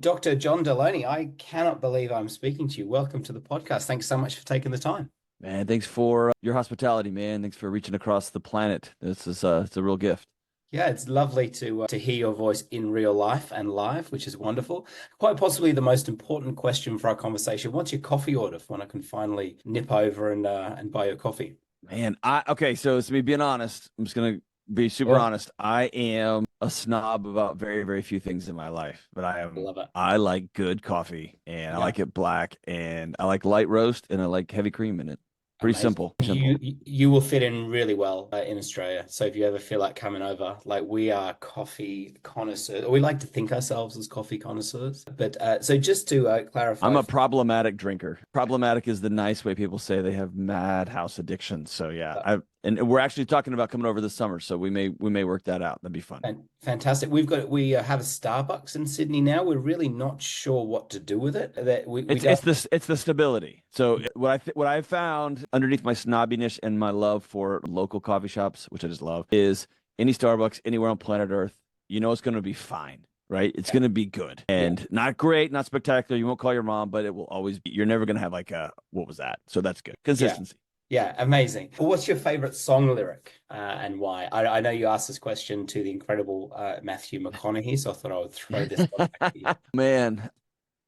Dr. John Delony, I cannot believe I'm speaking to you. Welcome to the podcast. Thanks so much for taking the time. Man, thanks for your hospitality, man. Thanks for reaching across the planet. This is it's a real gift. Yeah, it's lovely to hear your voice in real life and live, which is wonderful. Quite possibly the most important question for our conversation. What's your coffee order for when I can finally nip over and buy your coffee? Man, I okay, so to me being honest, I'm just gonna be super Yeah, honest. I am a snob about very, very few things in my life, but I love it. I like good coffee and I Yeah. like it black and I like light roast and I like heavy cream in it. Pretty Amazing. simple. You will fit in really well in Australia. So if you ever feel like coming over, like we are coffee connoisseurs, or we like to think ourselves as coffee connoisseurs. But so just to I'm clarify, a problematic drinker. Problematic is the nice way people say they have madhouse addiction. So yeah, and we're actually talking about coming over this summer, so we may work that out. That'd be fun. fantastic. We have a Starbucks in Sydney now. We're really not sure what to do with it. That we don't. It's the stability. So what I found underneath my snobbiness and my love for local coffee shops, which I just love, is any Starbucks anywhere on planet Earth, you know it's going to be fine, right? It's going to be good Yeah. and not great, not spectacular. You won't call your mom, but it will always be. You're never going to have like a what was that? So that's good. Yeah. Consistency. Yeah, amazing. Well, what's your favorite song lyric and why? I know you asked this question to the incredible Matthew McConaughey, so I thought I would throw this one back to you. Man,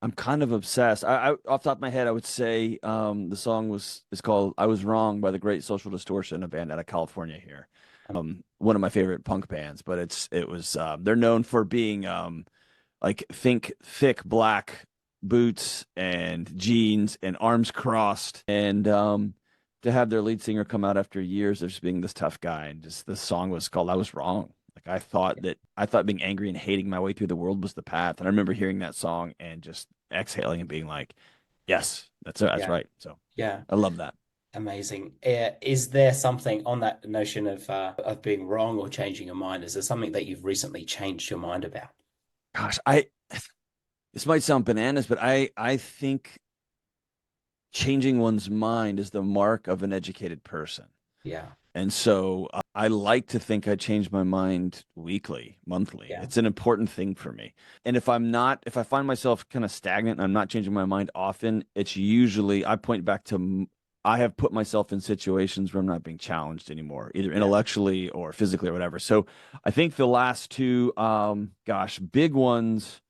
I'm kind of obsessed. Off the top of my head, I would say the song is called "I Was Wrong" by the Great Social Distortion, a band out of California here. One of my favorite punk bands, but they're known for being like think thick black boots and jeans and arms crossed, and to have their lead singer come out after years of just being this tough guy, and just the song was called "I Was Wrong." Like I thought being angry and hating my way through the world was the path. And I remember hearing that song and just exhaling and being like, yes, that's Yeah, right. So yeah, I love that. amazing. Is there something on that notion of being wrong or changing your mind? Is there something that you've recently changed your mind about? Gosh, I this might sound bananas, but I think changing one's mind is the mark of an educated person. Yeah, And so I like to think I change my mind weekly, monthly. yeah, It's an important thing for me. And if I find myself kind of stagnant and I'm not changing my mind often, it's usually I point back to I have put myself in situations where I'm not being challenged anymore, either yeah. intellectually or physically or whatever. So I think the last two, big ones,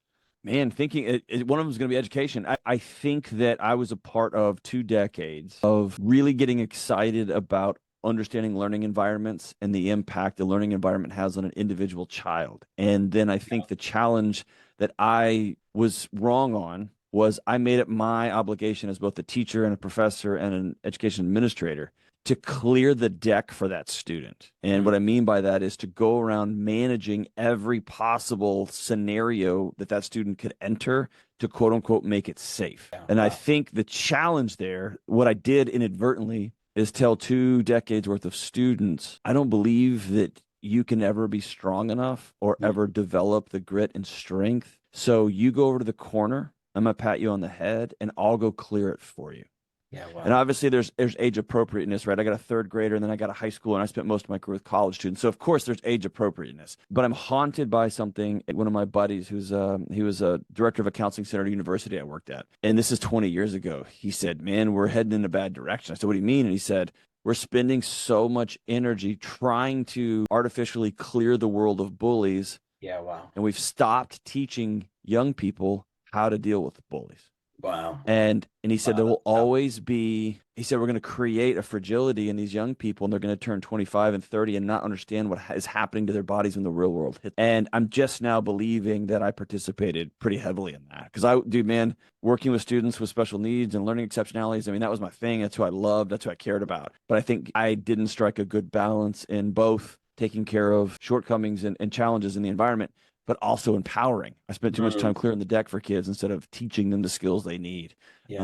man, thinking one of them is going to be education. I think that I was a part of 2 decades of really getting excited about understanding learning environments and the impact the learning environment has on an individual child. And then I think the challenge that I was wrong on was I made it my obligation as both a teacher and a professor and an education administrator to clear the deck for that student. And Mm, what I mean by that is to go around managing every possible scenario that that student could enter to quote unquote make it safe. yeah, And I wow. think the challenge there, what I did inadvertently is tell 2 decades worth of students, I don't believe that you can ever be strong enough or Mm, ever develop the grit and strength. So you go over to the corner, I'm gonna pat you on the head and I'll go clear it for you. yeah, And wow. obviously there's age appropriateness, right? I got a third grader and then I got a high school and I spent most of my career with college students. So of course there's age appropriateness. But I'm haunted by something. One of my buddies he was a director of a counseling center at a university I worked at. And this is 20 years ago. He said, "Man, we're heading in a bad direction." I said, "What do you mean?" And he said, "We're spending so much energy trying to artificially clear the world of bullies, Yeah, wow. and we've stopped teaching young people how to deal with bullies." Wow. And he said there Wow, will that's tough. always be, he said we're going to create a fragility in these young people and they're going to turn 25 and 30 and not understand what is happening to their bodies when the real world hits. And I'm just now believing that I participated pretty heavily in that. Because dude, man, working with students with special needs and learning exceptionalities, I mean, that was my thing. That's who I loved. That's who I cared about. But I think I didn't strike a good balance in both taking care of shortcomings and challenges in the environment, but also empowering. I spent too much time Mm, clearing the deck for kids instead of teaching them the skills they need. yeah.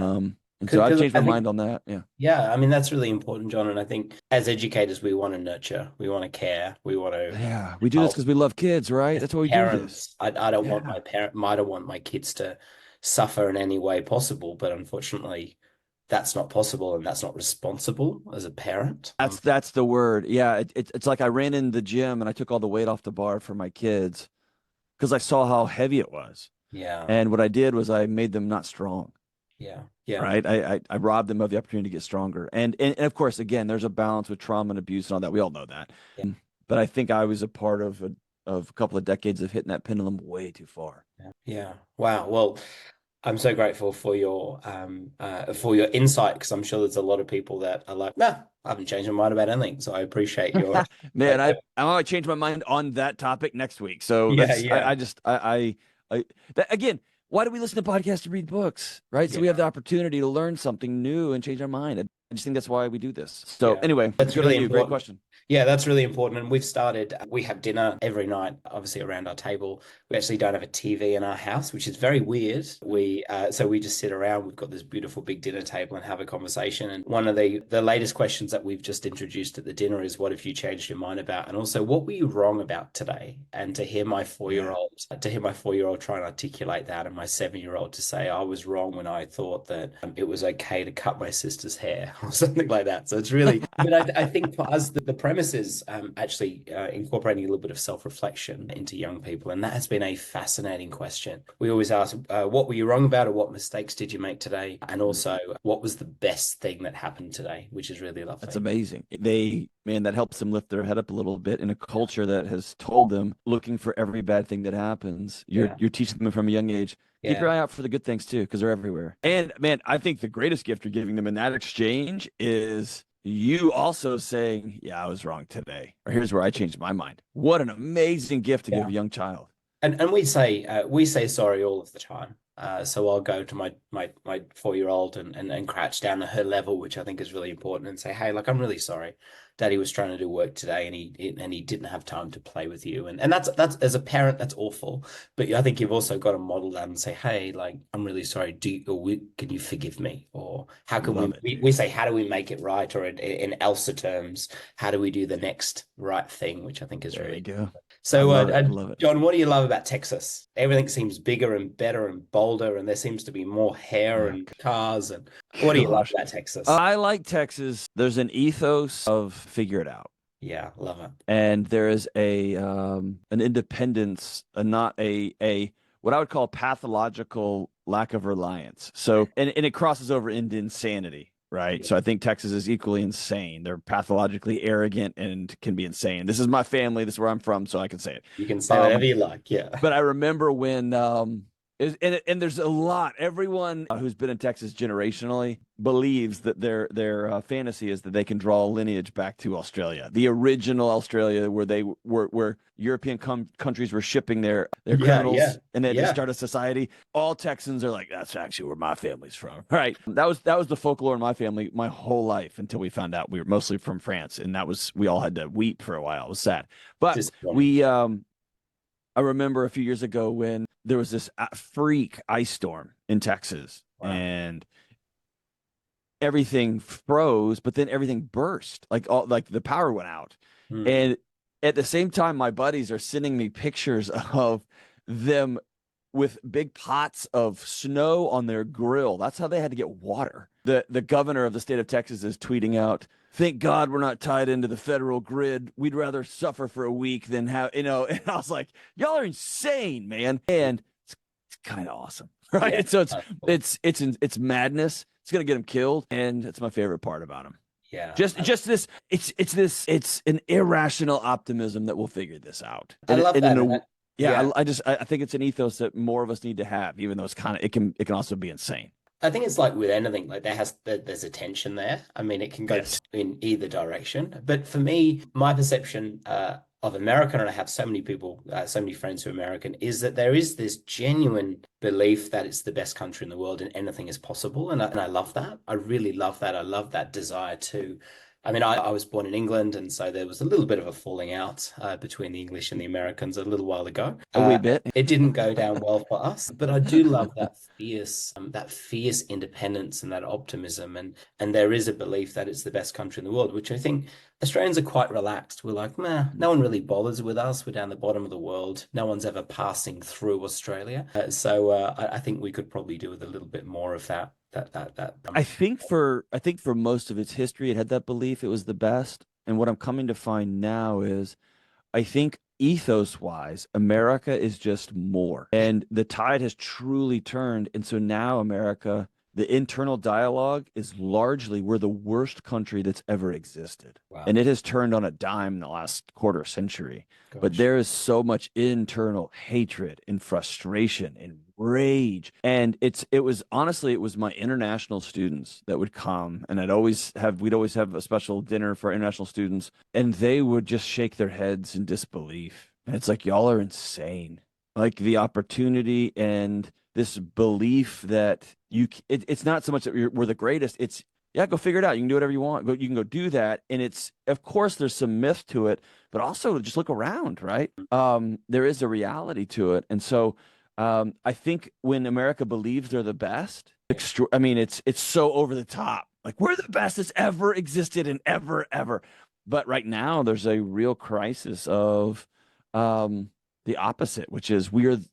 And so I've Because changed my I think mind on that. Yeah. yeah, I mean that's really important, John. And I think as educators, we want to nurture, we want to care, we want to Yeah. We do this help. because we love kids, right? As That's why we do this. parents, I don't want Yeah. my parent, I don't want my kids to suffer in any way possible. But unfortunately, that's not possible, and that's not responsible as a parent. That's the word. Yeah. It's like I ran in the gym and I took all the weight off the bar for my kids because I saw how heavy it was. Yeah. And what I did was I made them not strong. Yeah. Yeah. Right. I robbed them of the opportunity to get stronger. And of course, again, there's a balance with trauma and abuse and all that. We all know that. Yeah. But I think I was a part of a couple of decades of hitting that pendulum way too far. Yeah. Yeah. Wow. Well, I'm so grateful for your insight, because I'm sure there's a lot of people that are like, nah, I haven't changed my mind about anything. So I appreciate your Man, I might change my mind on that topic next week. So yeah, that's yeah, I just that, again, why do we listen to podcasts to read books? Right. So yeah, we have the opportunity to learn something new and change our mind. I just think that's why we do this. So yeah. anyway, That's good on really you. Great important. question. Yeah, that's really important. And we have dinner every night, obviously around our table. We actually don't have a TV in our house, which is very weird. So we just sit around. We've got this beautiful big dinner table and have a conversation. And one of the latest questions that we've just introduced at the dinner is, what have you changed your mind about? And also, what were you wrong about today? And Yeah. to hear my 4-year-old try and articulate that, and my 7-year-old to say, I was wrong when I thought that it was okay to cut my sister's hair or something like that. So it's really, but I think for us, the premise is actually incorporating a little bit of self-reflection into young people. And that has been a fascinating question. We always ask, what were you wrong about, or what mistakes did you make today? And also, what was the best thing that happened today, which is really lovely. That's amazing. Man, that helps them lift their head up a little bit in a culture that has told them looking for every bad thing that happens. You're teaching them from a young age. Keep your eye out for the good things too, because they're everywhere. And man, I think the greatest gift you're giving them in that exchange is you also saying, yeah, I was wrong today, or here's where I changed my mind. What an amazing gift to give a young child. And we say sorry all of the time. So I'll go to my 4-year-old and crouch down to her level, which I think is really important, and say, hey, like, I'm really sorry. Daddy was trying to do work today, and he didn't have time to play with you. And that's as a parent, that's awful. But I think you've also got to model that and say, hey, like, I'm really sorry. Can you forgive me? Or how can Love it, we say, how do we make it right? Or in Elsa terms, how do we do the next right thing? Which I think is there you really. go. I So, love it. I love it. John, what do you love about Texas? Everything seems bigger and better and bolder, and there seems to be more hair Oh, and cars. And what do you love gosh. about Texas? I like Texas. There's an ethos of figure it out. Yeah, love it. And there is a an independence, not a what I would call pathological lack of reliance. So and it crosses over into insanity, right? So I think Texas is equally insane. They're pathologically arrogant and can be insane. This is my family. This is where I'm from, so I can say it. You can say whatever you like. Yeah. But I remember when and there's a lot. Everyone who's been in Texas generationally believes that their fantasy is that they can draw a lineage back to Australia, the original Australia, where European countries were shipping their criminals, and they had to start a society. All Texans are like, that's actually where my family's from, right? That was the folklore in my family my whole life until we found out we were mostly from France, and we all had to weep for a while. It was sad, but we I remember a few years ago when there was this freak ice storm in Texas, and everything froze, but then everything burst. Like the power went out. And at the same time, my buddies are sending me pictures of them with big pots of snow on their grill. That's how they had to get water. The governor of the state of Texas is tweeting out, thank God we're not tied into the federal grid. We'd rather suffer for a week than have, and I was like, y'all are insane, man. And it's kind of awesome, right? Yeah, So it's madness. It's going to get him killed. And it's my favorite part about him. Yeah. Just this, it's an irrational optimism that we'll figure this out. I love that. I think it's an ethos that more of us need to have, even though it can also be insane. I think it's like with anything, like there's a tension there. I mean, it can go in either direction. But for me, my perception of America, and I have so many people, so many friends who are American, is that there is this genuine belief that it's the best country in the world and anything is possible. And I love that. I really love that. I love that desire to. I mean, I was born in England, and so there was a little bit of a falling out between the English and the Americans a little while ago. A wee bit. It didn't go down well for us, but I do love that fierce independence and that optimism, and there is a belief that it's the best country in the world, which I think Australians are quite relaxed. We're like, nah, no one really bothers with us. We're down the bottom of the world. No one's ever passing through Australia. So I think we could probably do with a little bit more of that. I think for most of its history, it had that belief it was the best. And what I'm coming to find now is, I think ethos wise, America is just more. And the tide has truly turned. And so now America, the internal dialogue is largely we're the worst country that's ever existed. Wow. And it has turned on a dime in the last quarter century. But Gosh. there is so much internal hatred and frustration and rage. And it was honestly, it was my international students that would come, and we'd always have a special dinner for international students, and they would just shake their heads in disbelief. And it's like, y'all are insane. Like the opportunity and this belief that it's not so much that we're the greatest. It's, yeah, go figure it out. You can do whatever you want. You can go do that. And it's, of course, there's some myth to it, but also just look around, right? There is a reality to it. And so I think when America believes they're the best, I mean, it's so over the top. Like, we're the best that's ever existed and ever. But right now, there's a real crisis of the opposite, which is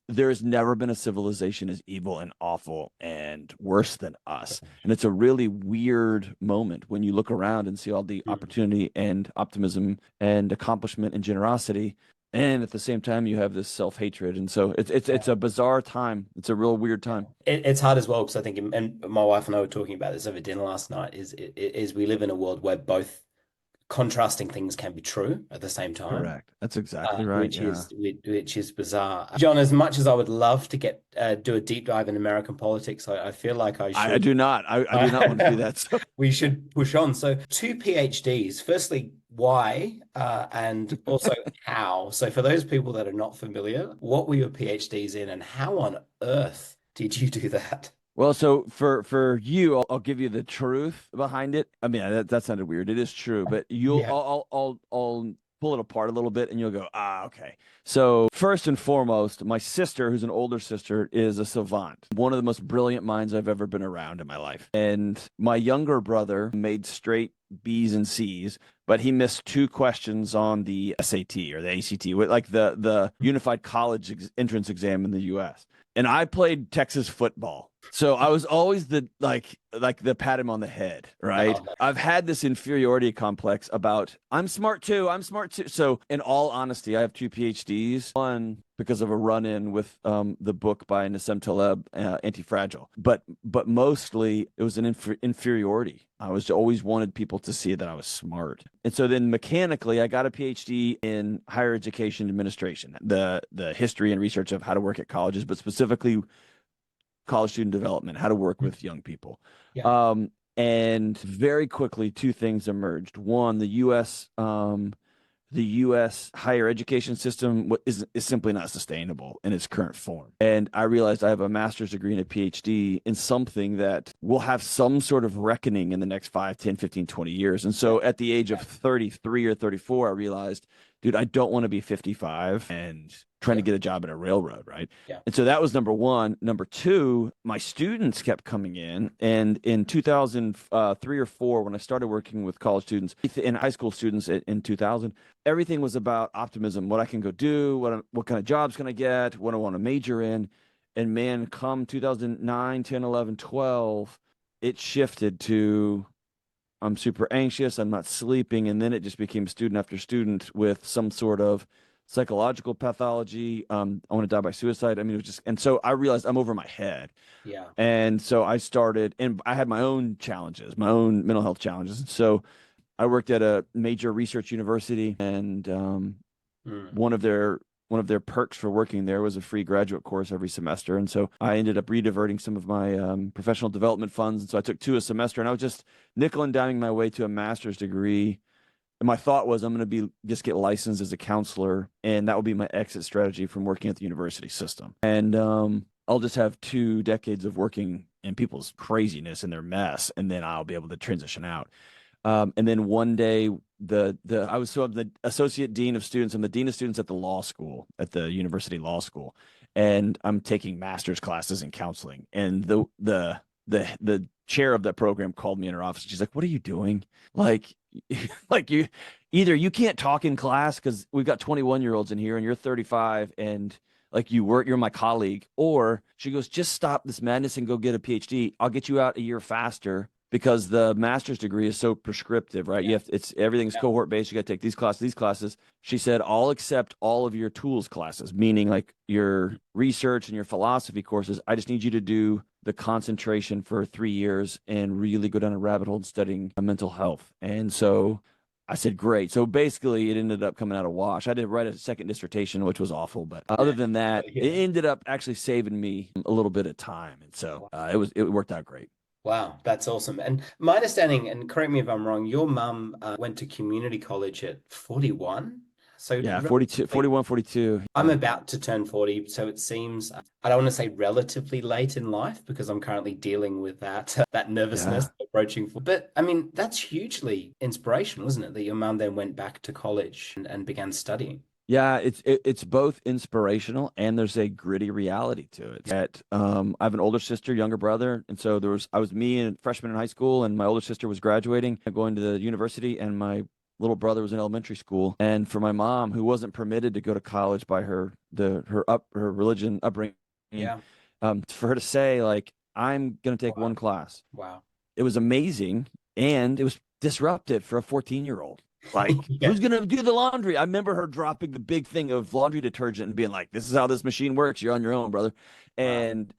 there's never been a civilization as evil and awful and worse than us. And it's a really weird moment when you look around and see all the opportunity and optimism and accomplishment and generosity. And at the same time, you have this self-hatred. And so it's a bizarre time. It's a real weird time. It's hard as well, because I think, and my wife and I were talking about this over dinner last night, is we live in a world where both contrasting things can be true at the same time. Correct. That's exactly right. Which is bizarre. John, as much as I would love to do a deep dive in American politics, I feel like I should. I do not. I do not want to do that. So. We should push on. So 2 PhDs. Firstly, why, and also how? So for those people that are not familiar, what were your PhDs in, and how on earth did you do that? Well, so for you, I'll give you the truth behind it. I mean, that sounded weird. It is true, but I'll pull it apart a little bit, and you'll go, okay. So first and foremost, my sister, who's an older sister, is a savant, one of the most brilliant minds I've ever been around in my life. And my younger brother made straight B's and C's, but he missed 2 questions on the SAT or the ACT, like the Unified College Entrance Exam in the U.S. And I played Texas football. So I was always the pat him on the head, right? Oh. I've had this inferiority complex about I'm smart too. So in all honesty, I have 2 PhDs. One because of a run-in with the book by Nassim Taleb, Anti-Fragile. But mostly it was an inferiority. I was always wanted people to see that I was smart. And so then mechanically, I got a PhD in higher education administration, the history and research of how to work at colleges, but specifically college student development, how to work with young people. Yeah. And very quickly, 2 things emerged. One, the U.S. higher education system is simply not sustainable in its current form. And I realized I have a master's degree and a PhD in something that will have some sort of reckoning in the next 5, 10, 15, 20 years. And so at the age of 33 or 34, I realized, dude, I don't want to be 55 and trying to get a job at a railroad, right? Yeah. And so that was number 1. Number 2, my students kept coming in. And in 2003 or 4, when I started working with college students and high school students in 2000, everything was about optimism, what I can go do, what kind of jobs can I get, what I want to major in. And man, come 2009, 10, 11, 12, it shifted to I'm super anxious, I'm not sleeping. And then it just became student after student with some sort of psychological pathology. I want to die by suicide. I mean, it was just, and so I realized I'm over my head. Yeah. And so I started, and I had my own challenges, my own mental health challenges. And so I worked at a major research university, and one of their perks for working there was a free graduate course every semester. And so I ended up rediverting some of my professional development funds. And so I took 2 a semester, and I was just nickel and diming my way to a master's degree. And my thought was, I'm going to just get licensed as a counselor, and that will be my exit strategy from working at the university system. And I'll just have 2 decades of working in people's craziness and their mess, and then I'll be able to transition out. And then one day, I'm the associate dean of students. I'm the dean of students at the law school, at the university law school, and I'm taking master's classes in counseling. And the chair of that program called me in her office. She's like, "What are you doing? Like you can't talk in class because we've got 21-year-olds in here, and you're 35, and like you're my colleague." Or she goes, "Just stop this madness and go get a PhD. I'll get you out a year faster." because the master's degree is so prescriptive, right? Yeah. You have it's everything's Yeah. cohort based. You got to take these classes, these classes. She said, I'll accept all of your tools classes, meaning like your research and your philosophy courses. I just need you to do the concentration for 3 years and really go down a rabbit hole studying mental health. And so I said, great. So basically, it ended up coming out a wash. I did write a second dissertation, which was awful. But other than that, Yeah. it ended up actually saving me a little bit of time. And so it worked out great. Wow, that's awesome. And my understanding, and correct me if I'm wrong, your mum went to community college at 41. So Yeah, 42, relatively, 41, 42. I'm Yeah. about to turn 40, so it seems I don't want to say relatively late in life because I'm currently dealing with that that Yeah. nervousness approaching. But I mean, that's hugely inspirational, isn't it? That your mum then went back to college and began studying. Yeah, it's both inspirational and there's a gritty reality to it. That I have an older sister, younger brother, and so I was me and freshman in high school, and my older sister was graduating, going to the university, and my little brother was in elementary school. And for my mom, who wasn't permitted to go to college by her religion upbringing, Yeah. for her to say like, I'm gonna take Wow. one class, Wow. it was amazing, and it was disruptive for a 14-year-old. Like, Yeah. who's gonna do the laundry? I remember her dropping the big thing of laundry detergent and being like, "This is how this machine works. You're on your own, brother." Wow.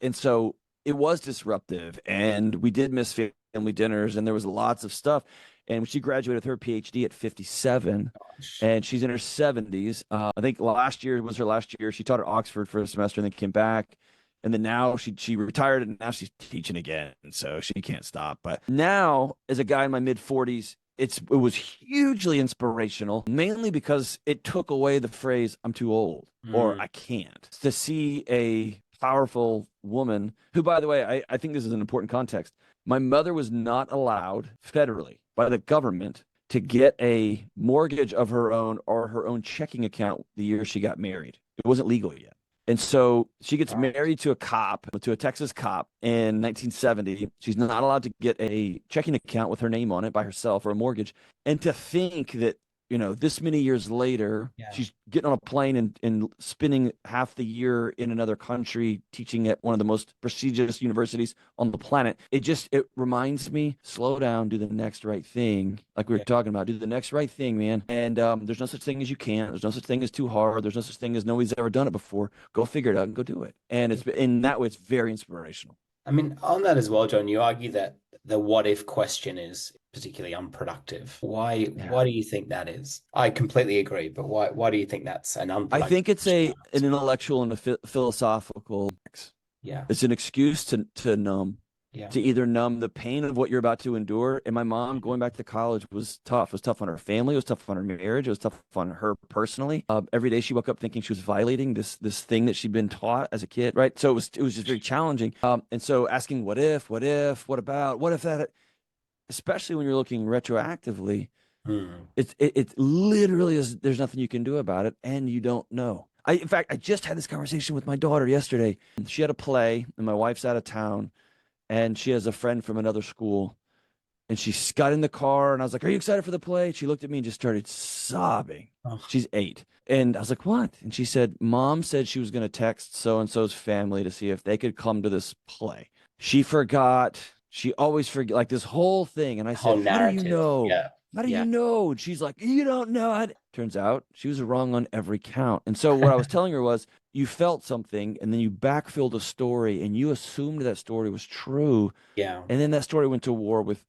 And so it was disruptive, and we did miss family dinners, and there was lots of stuff. And she graduated with her PhD at 57, Gosh. and she's in her 70s. I think last year was her last year. She taught at Oxford for a semester and then came back. And then now she retired and now she's teaching again. And so she can't stop. But now, as a guy in my mid 40s, it was hugely inspirational, mainly because it took away the phrase "I'm too old" or Mm. "I can't." To see a powerful woman who, by the way, I think this is an important context. My mother was not allowed federally by the government to get a mortgage of her own or her own checking account the year she got married. It wasn't legal yet. And so she gets Right. married to a Texas cop in 1970. She's not allowed to get a checking account with her name on it by herself or a mortgage. And to think that, this many years later, Yeah. she's getting on a plane and spending half the year in another country teaching at one of the most prestigious universities on the planet. It reminds me, slow down, do the next right thing. Like we were Yeah. talking about, do the next right thing, man. And there's no such thing as you can't. There's no such thing as too hard. There's no such thing as nobody's ever done it before. Go figure it out and go do it. And it's in that way, it's very inspirational. I mean, on that as well, John, you argue that the what if question is particularly unproductive. Why Yeah. do you think that is? I completely agree, but why do you think that's an I unproductive think it's question? an intellectual and a philosophical. Yeah. It's an excuse Yeah. to either numb the pain of what you're about to endure. And my mom going back to college was tough. It was tough on her family. It was tough on her marriage. It was tough on her personally. Every day she woke up thinking she was violating this thing that she'd been taught as a kid, right? So it was just very challenging. And so asking what if, what about, what if that, especially when you're looking retroactively, Hmm. it literally is. There's nothing you can do about it, and you don't know. In fact, I just had this conversation with my daughter yesterday. She had a play, and my wife's out of town, and she has a friend from another school, and she got in the car, and I was like, "Are you excited for the play?" She looked at me and just started sobbing. Oh, She's 8, and I was like, "What?" And she said, "Mom said she was going to text so and so's family to see if they could come to this play. She forgot. She always forget like this whole thing." And I said, whole "How do you narrative. know? Yeah. How do Yeah. you know?" And she's like, "You don't know." Turns out she was wrong on every count. And so what I was telling her was, you felt something, and then you backfilled a story, and you assumed that story was true, Yeah. and then that story went to war with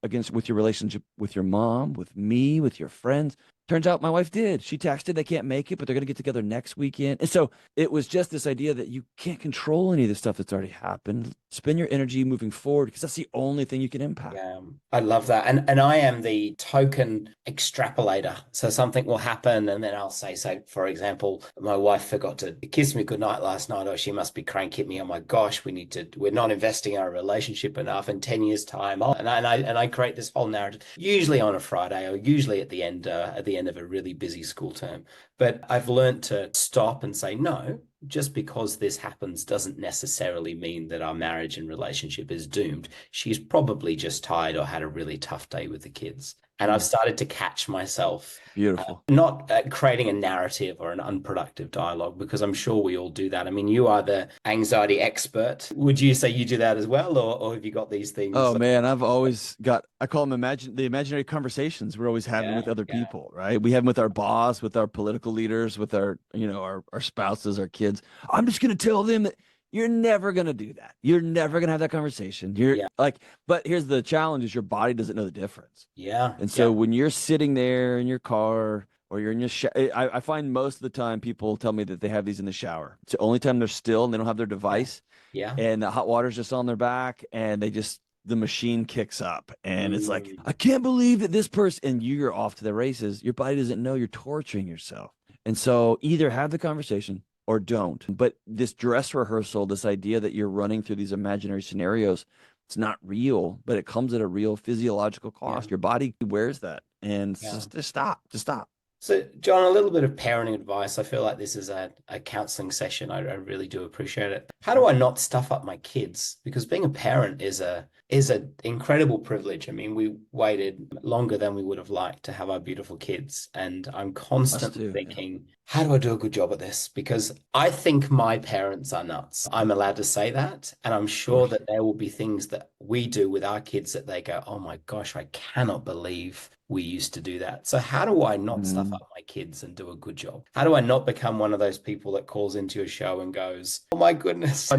your relationship with your mom, with me, with your friends. Turns out my wife did. She texted they can't make it, but they're going to get together next weekend. And so it was just this idea that you can't control any of the stuff that's already happened. Spend your energy moving forward because that's the only thing you can impact. Yeah, I love that. And I am the token extrapolator. So something will happen and then I'll say, so for example, my wife forgot to kiss me goodnight last night, or she must be cranky at me. Oh my gosh, we're not investing in our relationship enough in 10 years time. Oh, and I create this whole narrative, usually on a Friday or usually at the end of a really busy school term. But I've learned to stop and say, no, just because this happens doesn't necessarily mean that our marriage and relationship is doomed. She's probably just tired or had a really tough day with the kids. And I've started to catch myself Beautiful. not creating a narrative or an unproductive dialogue, because I'm sure we all do that. I mean, you are the anxiety expert. Would you say you do that as well, or have you got these things? Oh man, I've always got, I call them the imaginary conversations we're always having Yeah, with other yeah. people, right? We have them with our boss, with our political leaders, with our, our spouses, our kids. I'm just going to tell them that you're never going to do that. You're never going to have that conversation. You're Yeah, like, but here's the challenge is your body doesn't know the difference. yeah, And so yeah. when you're sitting there in your car or you're in your I find most of the time people tell me that they have these in the shower. It's the only time they're still and they don't have their Yeah. device Yeah. and the hot water's just on their back and the machine kicks up and it's like, Mm, I can't believe that this person, and you're off to the races. Your body doesn't know you're torturing yourself. And so either have the conversation or don't. But this dress rehearsal, this idea that you're running through these imaginary scenarios, it's not real, but it comes at a real physiological yeah. cost. Your body wears that. And Yeah. just stop, just stop. So, John, a little bit of parenting advice. I feel like this is a counseling session. I really do appreciate it. How do I not stuff up my kids? Because being a parent is an incredible privilege. I mean, we waited longer than we would have liked to have our beautiful kids, and I'm Us constantly too. Yeah. thinking, how do I do a good job at this? Because I think my parents are nuts. I'm allowed to say that, and I'm Of sure course. that there will be things that we do with our kids that they go, "Oh my gosh, I cannot believe we used to do that." So how do I not stuff Mhm. up my kids and do a good job? How do I not become one of those people that calls into your show and goes, "Oh my goodness."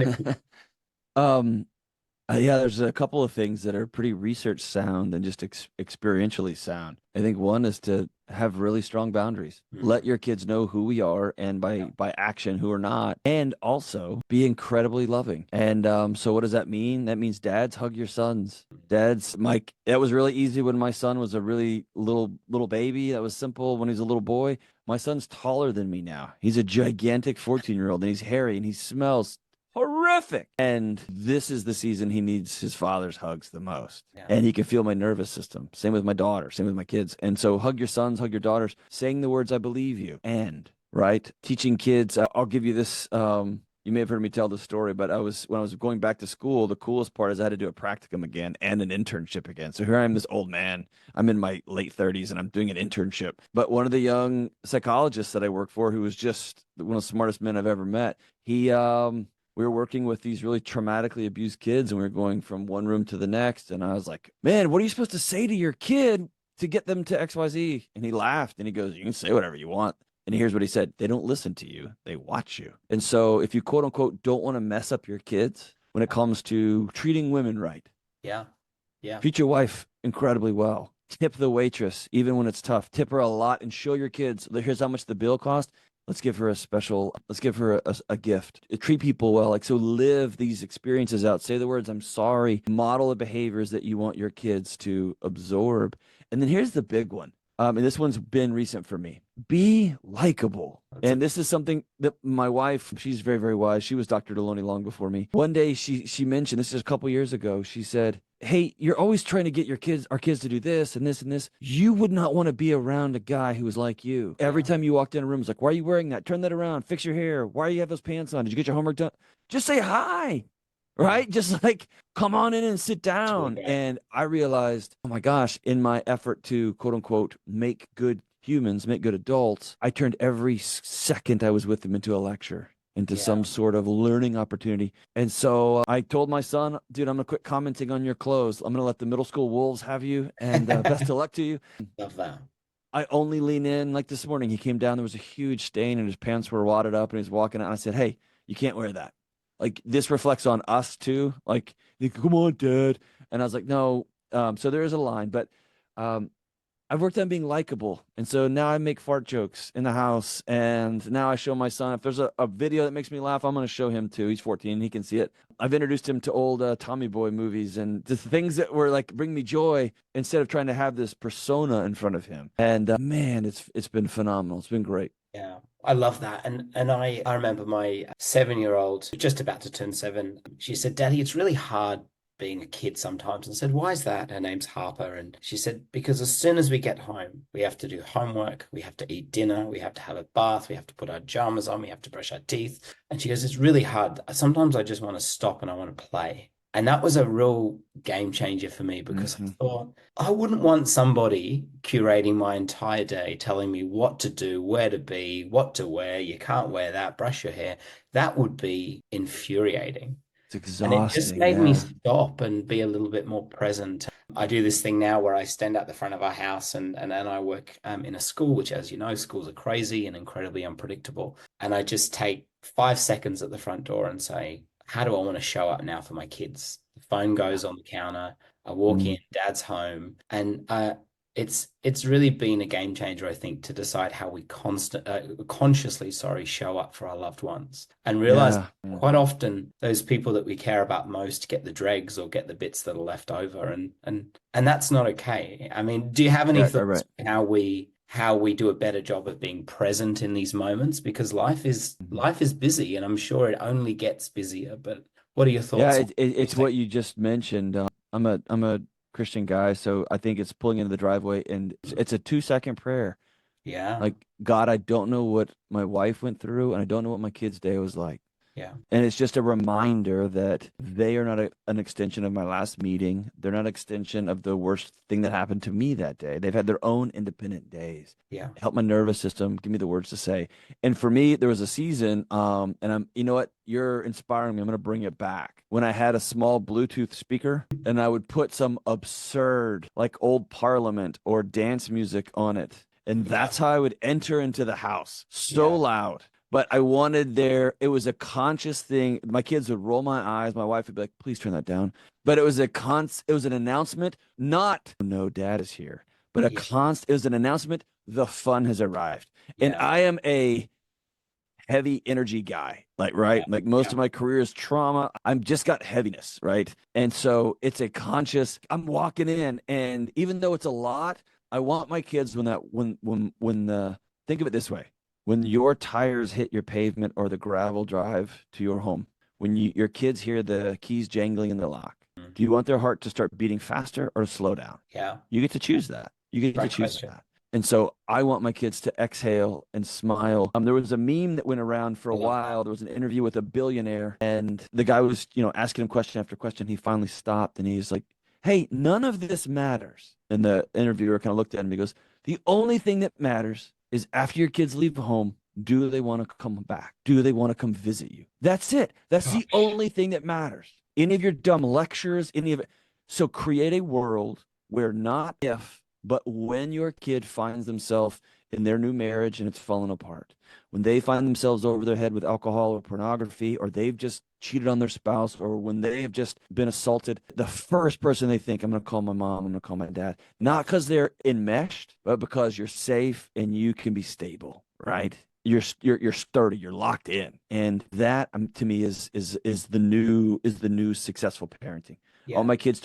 um, yeah, there's a couple of things that are pretty research sound and just experientially sound. I think one is to have really strong boundaries. Hmm. Let your kids know who we are and Yeah. by action who are not, and also be incredibly loving. And so what does that mean? That means dads hug your sons. Dads, Mike, that was really easy when my son was a really little baby. That was simple when he's a little boy. My son's taller than me now. He's a gigantic 14-year-old and he's hairy and he smells horrific. And this is the season he needs his father's hugs the most. Yeah. And he can feel my nervous system. Same with my daughter, same with my kids. And so hug your sons, hug your daughters, saying the words, I believe you. And right, teaching kids, I'll give you this. You may have heard me tell this story, but when I was going back to school, the coolest part is I had to do a practicum again and an internship again. So here I am, this old man. I'm in my late 30s and I'm doing an internship. But one of the young psychologists that I work for, who was just one of the smartest men I've ever met, we were working with these really traumatically abused kids and we were going from one room to the next. And I was like, man, what are you supposed to say to your kid to get them to XYZ? And he laughed and he goes, you can say whatever you want. And here's what he said: they don't listen to you, they watch you. And so if you quote unquote don't want to mess up your kids when it comes to treating women right, Yeah. Yeah. treat your wife incredibly well. Tip the waitress, even when it's tough. Tip her a lot and show your kids, here's how much the bill cost. Let's give her let's give her a gift. Treat people well. Like, so live these experiences out. Say the words, I'm sorry. Model the behaviors that you want your kids to absorb. And then here's the big one. And this one's been recent for me. Be likable. And this is something that my wife, she's very, very wise. She was Dr. Delony long before me. One day she mentioned, this is a couple years ago, she said, hey, you're always trying to get our kids to do this and this and this. You would not want to be around a guy who was like you. Every Yeah. time you walked in a room, it's like, why are you wearing that? Turn that around. Fix your hair. Why do you have those pants on? Did you get your homework done? Just say hi. Yeah. Right? Just like come on in and sit It's really down. great. And I realized, oh my gosh, in my effort to quote unquote make good humans, make good adults, I turned every second I was with them into a lecture, into Yeah. some sort of learning opportunity. And so I told my son, dude, I'm going to quit commenting on your clothes. I'm going to let the middle school wolves have you. And best of luck to you. Love that. I only lean in. Like this morning, he came down. There was a huge stain and his pants were wadded up and he was walking out. And I said, hey, you can't wear that. Like this reflects on us too. Like, come on, dad. And I was like, no. So there is a line, but um, I've worked on being likable. And so now I make fart jokes in the house. And now I show my son, if there's a video that makes me laugh, I'm going to show him too. He's 14. He can see it. I've introduced him to old Tommy Boy movies and the things that were like bring me joy instead of trying to have this persona in front of him. And man, it's been phenomenal. It's been great. Yeah. I love that. And I remember my 7-year-old, just about to turn 7, she said, Daddy, it's really hard being a kid sometimes. And I said, why is that? Her name's Harper. And she said, because as soon as we get home, we have to do homework, we have to eat dinner, we have to have a bath, we have to put our pajamas on, we have to brush our teeth. And she goes, it's really hard. Sometimes I just want to stop and I want to play. And that was a real game changer for me because I Hmm. thought I wouldn't want somebody curating my entire day, telling me what to do, where to be, what to wear. You can't wear that, brush your hair. That would be infuriating. It's And it just exhausting. made me Yeah. stop and be a little bit more present. I do this thing now where I stand at the front of our house and I work in a school, which, as you know, schools are crazy and incredibly unpredictable. And I just take 5 seconds at the front door and say, how do I want to show up now for my kids? The phone Yeah. goes on the counter. I walk in, Mm. dad's home. And it's really been a game changer, I think, to decide how we consciously, sorry, show up for our loved ones and realize Yeah. Yeah. quite often those people that we care about most get the dregs or get the bits that are left over and that's not okay. I mean, do you have any Right. Right. thoughts Right. on how we do a better job of being present in these moments? Because life is Mhm. life is busy and I'm sure it only gets busier. But what are your Yeah. thoughts on It's what you just mentioned. I'm a Christian guy, so I think it's pulling into the driveway, and it's a 2 second prayer. yeah, Like, God, I don't know what my wife went through, and I don't know what my kid's day was like. yeah, And it's just a reminder that they are not an extension of my last meeting. They're not an extension of the worst thing that happened to me that day. They've had their own independent days. yeah, Help my nervous system, give me the words to say. And for me, there was a season, and you know what? You're inspiring me. I'm going to bring it back. When I had a small Bluetooth speaker and I would put some absurd, like old Parliament or dance music on it. And yeah, that's how I would enter into the house so yeah, loud, but I wanted it was a conscious thing. My kids would roll my eyes. My wife would be like, please turn that down. But it was an announcement, not, no, dad is here, but yeah, it was an announcement. The fun has arrived. And yeah, I am a heavy energy guy, like, right? yeah, Like most yeah, of my career is trauma. I'm just got heaviness, right? And so it's a conscious, I'm walking in, and even though it's a lot, I want my kids when the, think of it this way, when your tires hit your pavement or the gravel drive to your home, when your kids hear the keys jangling in the lock, mm, do you want their heart to start beating faster or slow down? yeah. You get to choose that. You get to Great choose question. that. And so I want my kids to exhale and smile. There was a meme that went around for a I love while. There was an interview with a billionaire, and the guy was, asking him question after question. He finally stopped and he's like, "Hey, none of this matters." And the interviewer kind of looked at him. He goes, "The only thing that matters is after your kids leave home, do they want to come back? Do they want to come visit you? That's it. That's that. the only thing that matters. Any of your dumb lectures, any of it. So create a world where not if, but when your kid finds themselves in their new marriage and it's fallen apart, when they find themselves over their head with alcohol or pornography, or they've just cheated on their spouse, or when they have just been assaulted, the first person they think, I'm going to call my mom, I'm going to call my dad, Yeah. not because they're enmeshed, but because you're safe and you can be stable, right? You're sturdy, you're locked in, and that, to me, is the new successful parenting. I want Yeah. my kids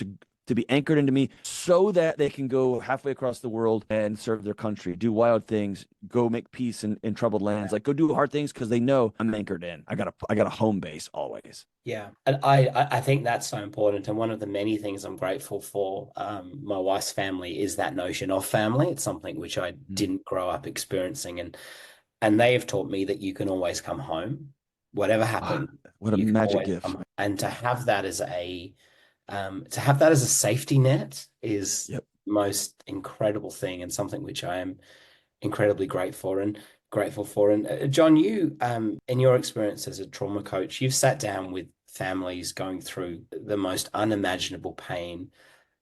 to be anchored into me so that they can go halfway across the world and serve their country, do wild things, go make peace in troubled lands, like go do hard things because they know I'm anchored in. I got a home base always. Yeah, and I think that's so important. And one of the many things I'm grateful for, my wife's family is that notion of family. It's something which I Mm. didn't grow up experiencing, and they have taught me that you can always come home, whatever Ah, happens, what a you can magic always gift. come home. And to have that as a safety net is Yep. the most incredible thing, and something which I am incredibly grateful for. And John, you in your experience as a trauma coach, you've sat down with families going through the most unimaginable pain,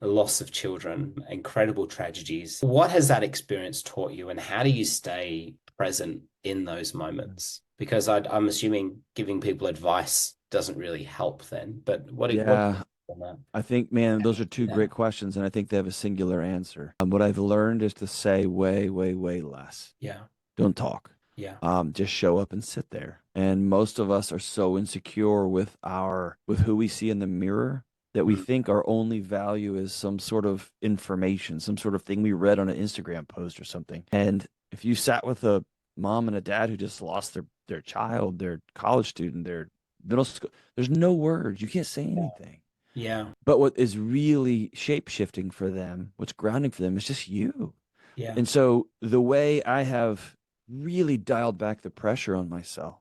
the loss of children, incredible tragedies. What has that experience taught you, and how do you stay present in those moments? Because I'm assuming giving people advice doesn't really help then. But what Yeah, on that? I think, man, those are two Yeah, great questions, and I think they have a singular answer. What I've learned is to say way, way, way less. yeah, Don't talk. yeah, Just show up and sit there. And most of us are so insecure with who we see in the mirror that we mm, think our only value is some sort of information, some sort of thing we read on an Instagram post or something. And if you sat with a mom and a dad who just lost their child, their college student, their middle school, there's no words. You can't say anything. yeah, But what is really shape shifting for them, what's grounding for them, is just you. yeah, And so the way I have really dialed back the pressure on myself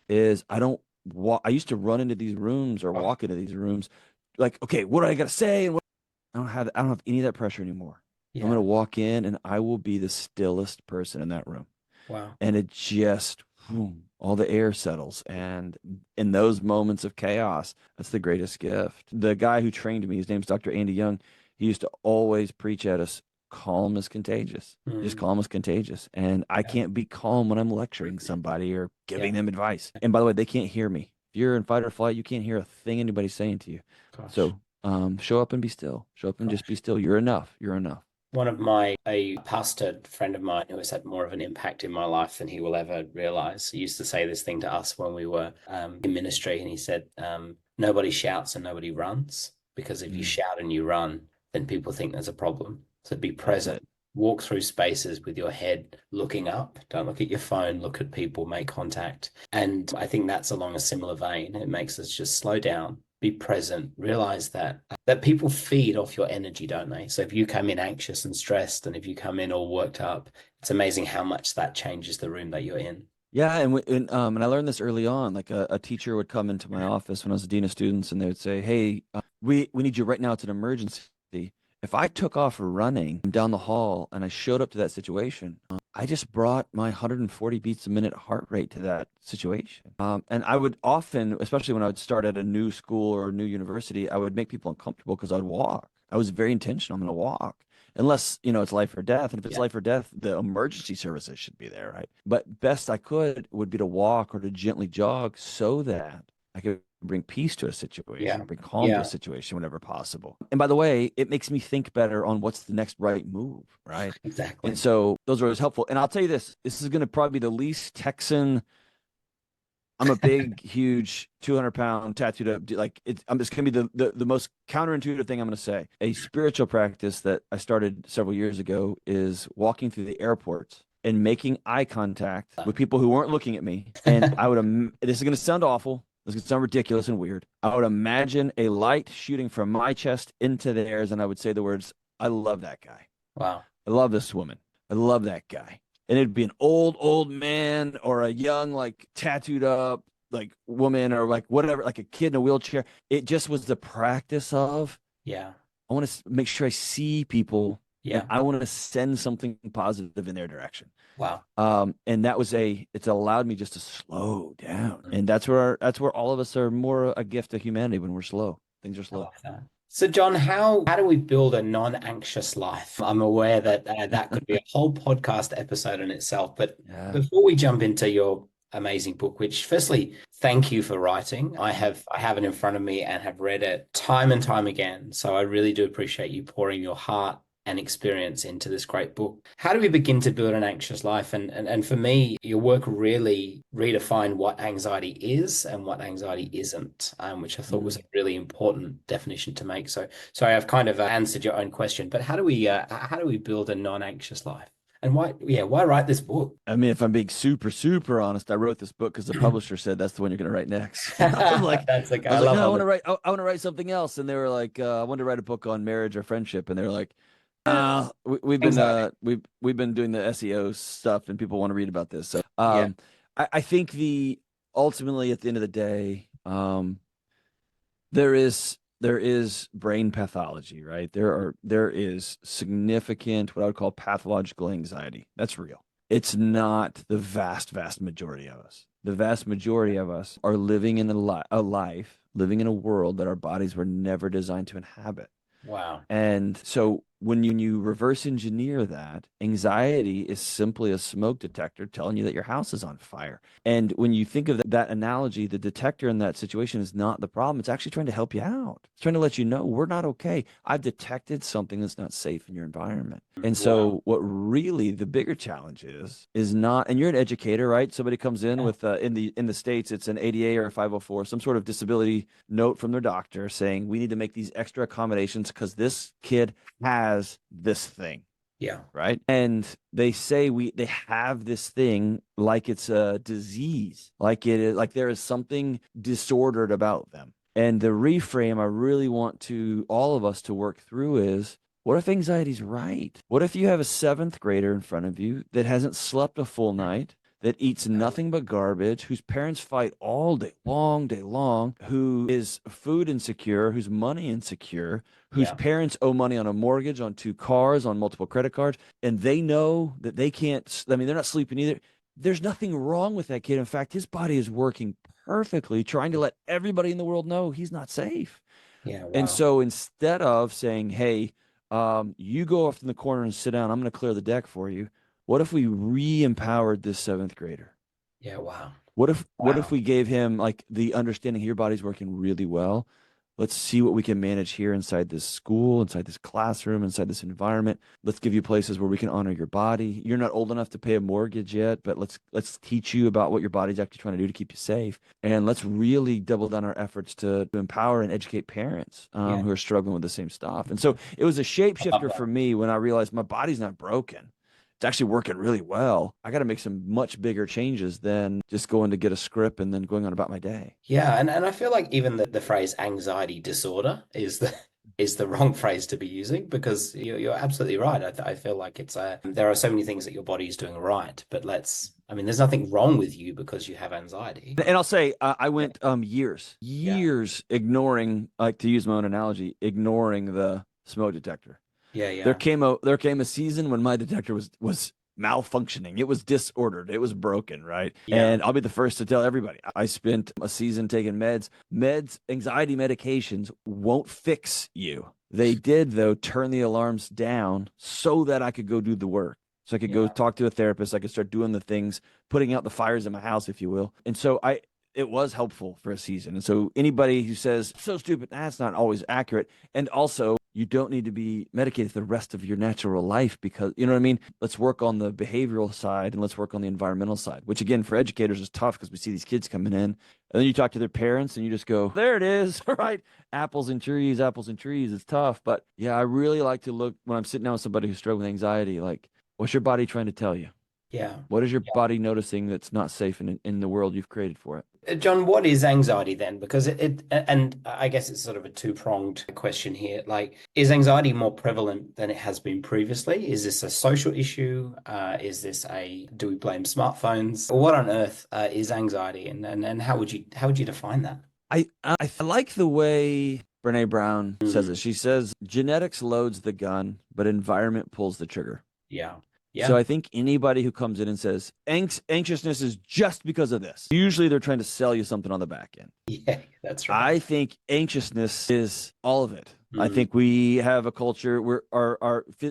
is I don't walk. I used to run into these rooms or oh, walk into these rooms like, okay, what do I got to say? And what I don't have any of that pressure anymore. I'm Yeah. gonna walk in and I will be the stillest person in that room. Wow. And it just all the air settles. And in those moments of chaos, that's the greatest gift. The guy who trained me, his name's Dr. Andy Young, he used to always preach at us, calm is contagious. Just Mm. calm is contagious. And I Yeah. can't be calm when I'm lecturing somebody or Yeah. giving them advice. And by the way, they can't hear me. If you're in fight or flight, you can't hear a thing anybody's saying to you. Gosh. So show up and be still. Show up and just be Gosh. still. You're enough. You're enough. A pastor friend of mine who has had more of an impact in my life than he will ever realize, he used to say this thing to us when we were in ministry, and he said, nobody shouts and nobody runs, because if you Mm, shout and you run, then people think there's a problem. So be that's present. it. Walk through spaces with your head looking up. Don't look at your phone, look at people, make contact. And I think that's along a similar vein. It makes us just slow down, be present, realize that people feed off your energy, don't they? So if you come in anxious and stressed, and if you come in all worked up, it's amazing how much that changes the room that you're in. Yeah, and I learned this early on. Like a teacher would come into my office when I was a dean of students, and they would say, "Hey, we need you right now. It's an emergency." If I took off running down the hall and I showed up to that situation, I just brought my 140 beats a minute heart rate to that situation. And I would often, especially when I would start at a new school or a new university, I would make people uncomfortable because I'd walk. I was very intentional. I'm going to walk. Unless, it's life or death. And if it's Yeah. life or death, the emergency services should be there, right? But best I could would be to walk or to gently jog so that I could bring peace to a situation, Yeah. bring calm to a Yeah. situation whenever possible. And by the way, it makes me think better on what's the next right move, right? And Exactly. so those are always helpful. And I'll tell you this is going to probably be the least Texan. I'm a big, huge 200-pound tattooed up. Like I'm just gonna be the most counterintuitive thing I'm gonna say. A spiritual practice that I started several years ago is walking through the airport and making eye contact with people who weren't looking at me. And I would. This is gonna sound awful. This is gonna sound ridiculous and weird. I would imagine a light shooting from my chest into theirs, and I would say the words, "I love that guy. Wow. I love this woman. I love that guy." And it'd be an old man or a young, like tattooed up, like woman or like whatever, like a kid in a wheelchair. It just was the practice of, Yeah. I want to make sure I see people and Yeah. I want to send something positive in their direction. Wow. And it's allowed me just to slow down. And that's where all of us are more a gift to humanity when we're slow. Things are I slow. love that. So, John, how do we build a non-anxious life? I'm aware that that could be a whole podcast episode in itself. But Yeah. before we jump into your amazing book, which firstly, thank you for writing. I have it in front of me and have read it time and time again. So I really do appreciate you pouring your heart and experience into this great book. How do we begin to build an anxious life? And for me, your work really redefined what anxiety is and what anxiety isn't, which I thought was Mm. a really important definition to make. So sorry, I've kind of answered your own question, but how do we build a non-anxious life? And why write this book? I mean, if I'm being super, super honest, I wrote this book because the publisher said that's the one you're going to write next. That's okay. I I was like, love no, how the I want to write something else. And they were like, I want to write a book on marriage or friendship. And they were like, anxiety. we've been doing the SEO stuff, and people want to read about this. So, Yeah. I think the ultimately at the end of the day, there is brain pathology, right? There is significant what I would call pathological anxiety. That's real. It's not the vast majority of us. The vast majority of us are living in a life, living in a world that our bodies were never designed to inhabit. Wow. And so when you reverse engineer that, anxiety is simply a smoke detector telling you that your house is on fire. And when you think of that analogy, the detector in that situation is not the problem. It's actually trying to help you out. It's trying to let you know we're not okay. I've detected something that's not safe in your environment. And Wow. so what really the bigger challenge is not, and you're an educator, right? Somebody comes in Yeah. with in the States, it's an ADA or a 504, some sort of disability note from their doctor saying we need to make these extra accommodations because this kid has this thing, Yeah. right? And they say they have this thing like it's a disease, like it is like there is something disordered about them. And the reframe I really want to all of us to work through is, what if anxiety's right? What if you have a seventh grader in front of you that hasn't slept a full night, that eats nothing but garbage, whose parents fight all day long, who is food insecure, who's money insecure, whose Yeah. parents owe money on a mortgage, on 2 cars, on multiple credit cards, and they know that they can't, I mean, they're not sleeping either. There's nothing wrong with that kid. In fact, his body is working perfectly, trying to let everybody in the world know he's not safe. Yeah. And Wow. so instead of saying, hey, you go off in the corner and sit down, I'm going to clear the deck for you. What if we re-empowered this seventh grader? Yeah. Wow. What if Wow. we gave him like the understanding your body's working really well? Let's see what we can manage here inside this school, inside this classroom, inside this environment. Let's give you places where we can honor your body. You're not old enough to pay a mortgage yet, but let's teach you about what your body's actually trying to do to keep you safe. And let's really double down our efforts to empower and educate parents Yeah. who are struggling with the same stuff. And so it was a I love shapeshifter that. for me when I realized my body's not broken. It's actually working really well. I got to make some much bigger changes than just going to get a script and then going on about my day. Yeah, and I feel like even the phrase anxiety disorder is the is the wrong phrase to be using because you're absolutely right. I feel like it's there are so many things that your body is doing right, but I mean, there's nothing wrong with you because you have anxiety. And I'll say I Yeah, went years, yeah, years ignoring, like to use my own analogy, ignoring the smoke detector. yeah, There yeah, came a season when my detector was malfunctioning. It was disordered. It was broken, right? yeah. And I'll be the first to tell everybody. I spent a season taking meds. Meds, anxiety medications won't fix you. They did though turn the alarms down so that I could go do the work. So I could go Yeah. talk to a therapist. I could start doing the things, putting out the fires in my house, if you will. And so it was helpful for a season. And so anybody who says so stupid, that's not always accurate. And also, you don't need to be medicated the rest of your natural life because, you know what I mean? Let's work on the behavioral side and let's work on the environmental side, which again, for educators is tough because we see these kids coming in and then you talk to their parents and you just go, there it is, right? Apples and trees, apples and trees. It's tough. But yeah, I really like to look when I'm sitting down with somebody who's struggling with anxiety, like, what's your body trying to tell you? Yeah. What is your body noticing that's not safe in the world you've created for it? John, what is anxiety then? Because and I guess it's sort of a two-pronged question here. Like, is anxiety more prevalent than it has been previously? Is this a social issue? Do we blame smartphones? What on earth is anxiety, and how would you define that? I like the way Brene Brown says it. Mm, She says genetics loads the gun, but environment pulls the trigger. yeah, So yeah, I think anybody who comes in and says anxiousness is just because of this, usually they're trying to sell you something on the back end. yeah. That's right. I think anxiousness is all of it. I Mm, think we have a culture where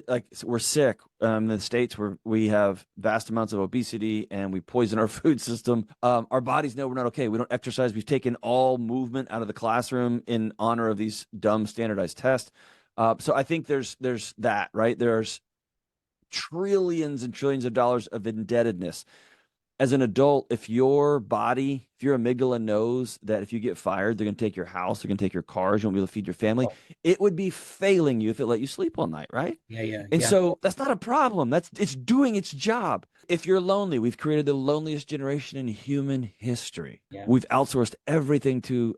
like we're sick. In the States where we have vast amounts of obesity and we poison our food system. Our bodies know we're not okay. We don't exercise. We've taken all movement out of the classroom in honor of these dumb standardized tests. So I think there's that, right? There's trillions and trillions of dollars of indebtedness as an adult, if your amygdala knows that if you get fired, they're going to take your house, they're going to take your cars, you won't be able to feed your family, oh, it would be failing you if it let you sleep all night, right? yeah, yeah, And yeah, so that's not a problem. It's doing its job. If you're lonely, we've created the loneliest generation in human history. yeah. We've outsourced everything to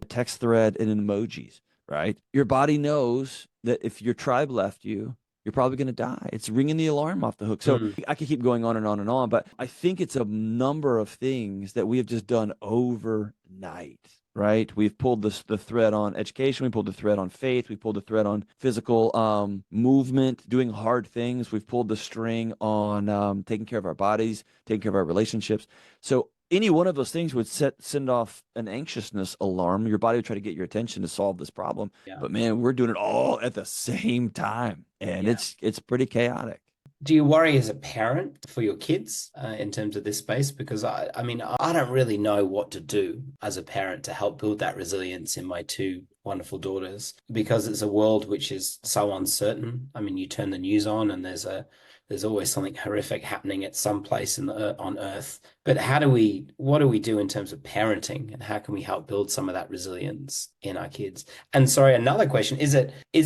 text thread and emojis, right? Your body knows that if your tribe left you, you're probably going to die. It's ringing the alarm off the hook. So Mm, I could keep going on and on and on, but I think it's a number of things that we have just done overnight, right? We've pulled the thread on education. We pulled the thread on faith. We pulled the thread on physical movement, doing hard things. We've pulled the string on taking care of our bodies, taking care of our relationships. So any one of those things would send off an anxiousness alarm. Your body would try to get your attention to solve this problem. yeah, But man, we're doing it all at the same time, and yeah. it's pretty chaotic. Do you worry as a parent for your kids in terms of this space? Because I mean, I don't really know what to do as a parent to help build that resilience in my two wonderful daughters because it's a world which is so uncertain. I mean, you turn the news on and there's always something horrific happening at some place on Earth. But what do we do in terms of parenting and how can we help build some of that resilience in our kids? And sorry, another question, is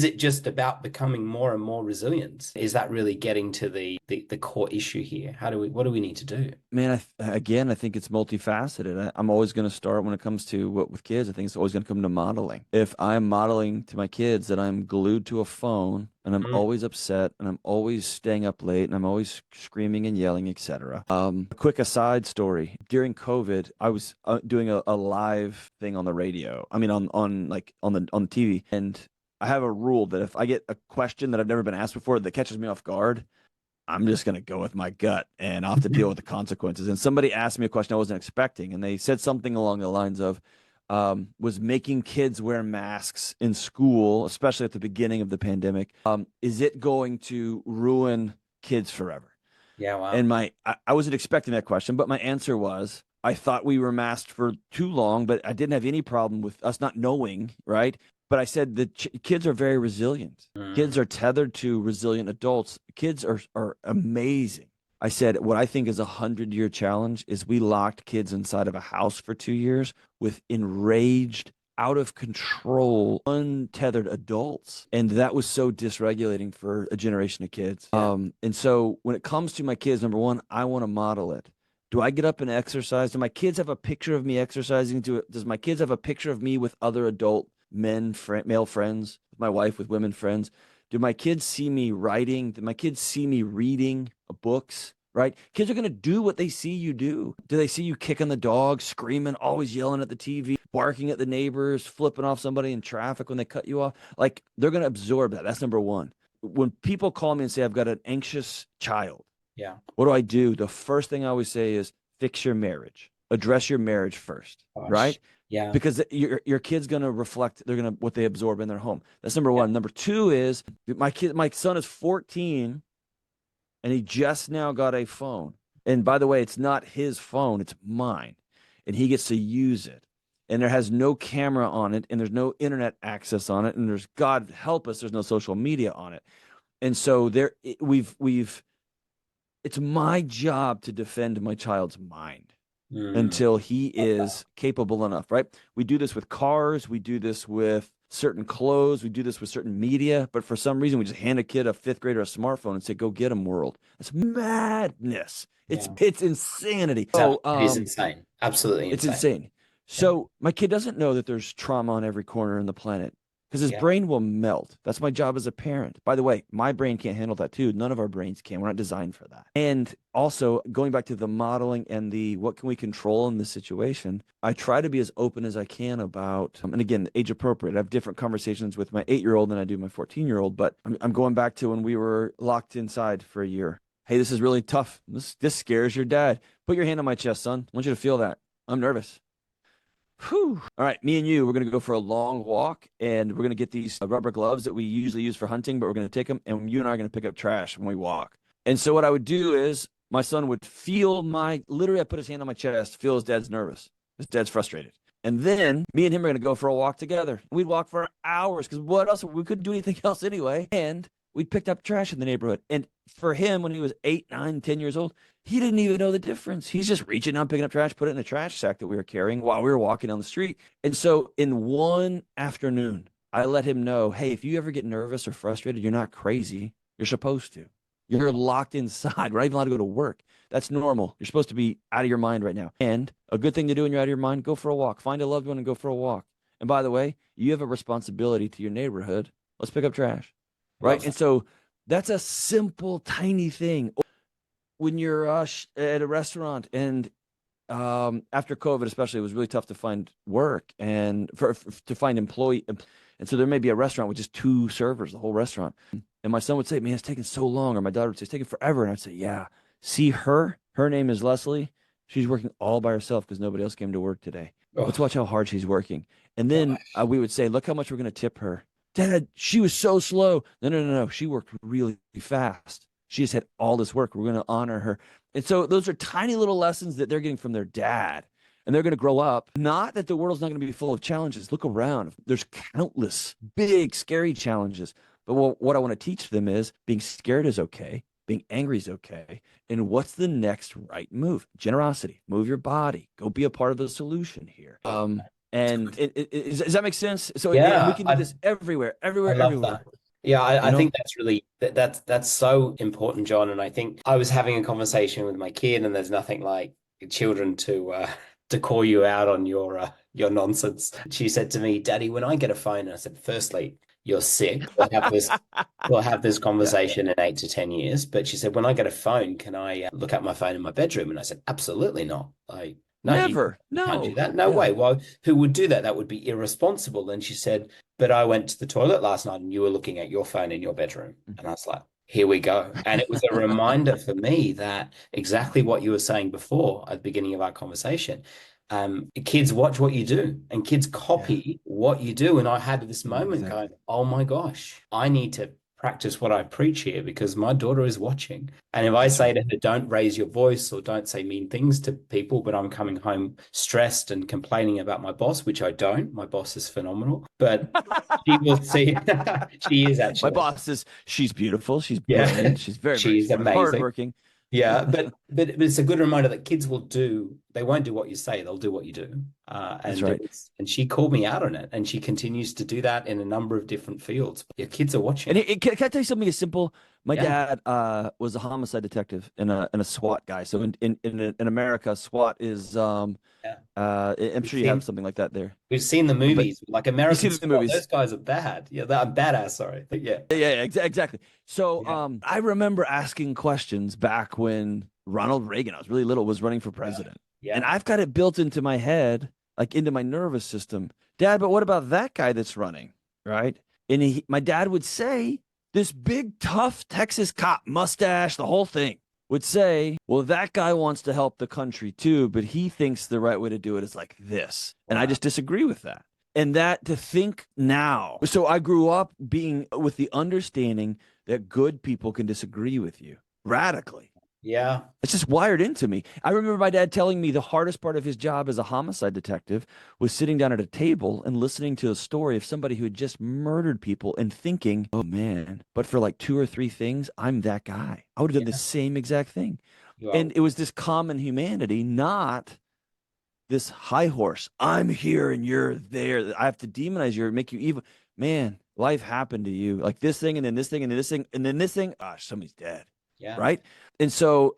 it just about becoming more and more resilient? Is that really getting to the core issue here? What do we need to do? Man, I think it's multifaceted. I'm always going to start when it comes to what with kids. I think it's always going to come to modeling. if I'm modeling to my kids that I'm glued to a phone and I'm Mm. always upset and I'm always staying up late and I'm always screaming and yelling, etc. A quick aside story. During COVID, I was doing a live thing on the radio. I mean, on the TV. And I have a rule that if I get a question that I've never been asked before that catches me off guard, I'm just going to go with my gut and I'll have to deal with the consequences. And somebody asked me a question I wasn't expecting, and they said something along the lines of, was making kids wear masks in school, especially at the beginning of the pandemic, is it going to ruin kids forever? Yeah, wow. And I wasn't expecting that question, but my answer was, I thought we were masked for too long, but I didn't have any problem with us not knowing, right? But I said that kids are very resilient. Kids are tethered to resilient adults. Kids are amazing. I said, what I think is 100-year challenge is we locked kids inside of a house for 2 years with enraged, out of control, untethered adults. And that was so dysregulating for a generation of kids. Yeah. And so when it comes to my kids, number one, I want to model it. Do I get up and exercise? Do my kids have a picture of me exercising? Does my kids have a picture of me with other adult men, male friends, my wife with women friends? Do my kids see me writing? Do my kids see me reading books? Right? Kids are going to do what they see you do. Do they see you kicking the dog, screaming, always yelling at the TV, barking at the neighbors, flipping off somebody in traffic when they cut you off? Like, they're going to absorb that. That's number one. When people call me and say, I've got an anxious child, Yeah. what do I do? The first thing I always say is fix your marriage. Address your marriage first, Gosh. right? Yeah. Because your kid's gonna reflect, they're gonna what they absorb in their home. That's number one. Number two is my son is 14 and he just now got a phone. And by the way, it's not his phone, it's mine. And he gets to use it. And there has no camera on it, and there's no internet access on it, and there's, God help us, there's no social media on it. And so it's my job to defend my child's mind until he is capable enough, right? We do this with cars, we do this with certain clothes, we do this with certain media, but for some reason we just hand a kid, a fifth grader, a smartphone and say, go get him, world. That's madness. It's insanity. So it is insane. Absolutely insane. It's insane. So my kid doesn't know that there's trauma on every corner in the planet, because his brain will melt. That's my job as a parent. By the way, my brain can't handle that too. None of our brains can. We're not designed for that. And also, going back to the modeling and the what can we control in this situation, I try to be as open as I can about, and again, age appropriate. I have different conversations with my 8-year-old than I do my 14-year-old, but I'm going back to when we were locked inside for a year. Hey, this is really tough. This scares your dad. Put your hand on my chest, son. I want you to feel that. I'm nervous. Whew. All right, me and you, we're going to go for a long walk, and we're going to get these rubber gloves that we usually use for hunting, but we're going to take them, and you and I are going to pick up trash when we walk. And so what I would do is my son would feel literally I put his hand on my chest, feel his dad's nervous. His dad's frustrated. And then me and him are going to go for a walk together. We'd walk for hours because what else? We couldn't do anything else anyway. And we picked up trash in the neighborhood. And for him, when he was 8, 9, 10 years old, he didn't even know the difference. He's just reaching out, picking up trash, put it in a trash sack that we were carrying while we were walking down the street. And so in one afternoon, I let him know, hey, if you ever get nervous or frustrated, you're not crazy. You're supposed to. You're locked inside. We're not even allowed to go to work. That's normal. You're supposed to be out of your mind right now. And a good thing to do when you're out of your mind, go for a walk. Find a loved one and go for a walk. And by the way, you have a responsibility to your neighborhood. Let's pick up trash. Right? And so that's a simple, tiny thing. When you're at a restaurant and after COVID, especially, it was really tough to find work and to find employee. And so there may be a restaurant with just 2 servers, the whole restaurant. And my son would say, man, it's taking so long. Or my daughter would say, it's taking forever. And I'd say, yeah, see her name is Leslie. She's working all by herself because nobody else came to work today. Let's watch how hard she's working. And then we would say, look how much we're going to tip her. Dad, she was so slow. No. She worked really fast. She just had all this work. We're going to honor her. And so those are tiny little lessons that they're getting from their dad. And they're going to grow up. Not that the world's not going to be full of challenges. Look around. There's countless big, scary challenges. But what I want to teach them is being scared is okay. Being angry is okay. And what's the next right move? Generosity. Move your body. Go be a part of the solution here. And does that make sense? So and we can do this everywhere. I love that. Yeah, I think that's really that's so important, John. And I think I was having a conversation with my kid, and there's nothing like children to to call you out on your nonsense. She said to me, "Daddy, when I get a phone," and I said, "Firstly, you're sick. We'll have this Yeah. conversation in 8 to 10 years." But she said, "When I get a phone, can I look at my phone in my bedroom?" And I said, "Absolutely not. Like, no, Never. you can't do No. that. No Yeah. way. Well, who would do that? That would be irresponsible." And she said, "But I went to the toilet last night and you were looking at your phone in your bedroom." And I was like, here we go. And it was a reminder for me that exactly what you were saying before at the beginning of our conversation. Kids watch what you do and kids Yeah. copy what you do. And I had this moment going, Exactly. oh my gosh, I need to practice what I preach here because my daughter is watching. And if I That's say right. to her, don't raise your voice or don't say mean things to people, but I'm coming home stressed and complaining about my boss, which I don't, my boss is phenomenal, but she will see, she is My actually. boss is, she's beautiful. She's Yeah, brilliant. She's very, very she's smart, amazing. hardworking. Yeah, but it's a good reminder that kids will do. They won't do what you say; they'll do what you do. That's And it right. was, and she called me out on it, and she continues to do that in a number of different fields. Your kids are And watching. can I tell you something as simple? My Yeah, dad was a homicide detective and a SWAT guy. So in America, SWAT is yeah. I'm We've sure you have seen something like that there. we've seen the But movies, like you American see the Sport. movies. Those guys are bad. Yeah, they're badass. Sorry, but yeah, Yeah, exactly. So yeah, I remember asking questions back when Ronald Reagan, I was really little, was running for yeah, president. And yeah, I've got it built into my head, like into my nervous system. Dad, but what about that guy that's running? Right. And my dad would say, this big, tough Texas cop, mustache, the whole thing, would say, well, that guy wants to help the country too, but he thinks the right way to do it is like this. And I wow, just disagree with that. And that to think now. So I grew up being with the understanding that good people can disagree with you radically. yeah, It's just wired into me. I remember my dad telling me the hardest part of his job as a homicide detective was sitting down at a table and listening to a story of somebody who had just murdered people and thinking, oh man, but for like two or three things, I'm that guy. I would have done the yeah. same exact thing. You are. And it was this common humanity, not this high horse. I'm here and you're there. I have to demonize you or make you evil. Man, life happened to you. Like this thing, and then this thing, and then this thing, and then this thing. Gosh, somebody's dead. Yeah. Right. And so,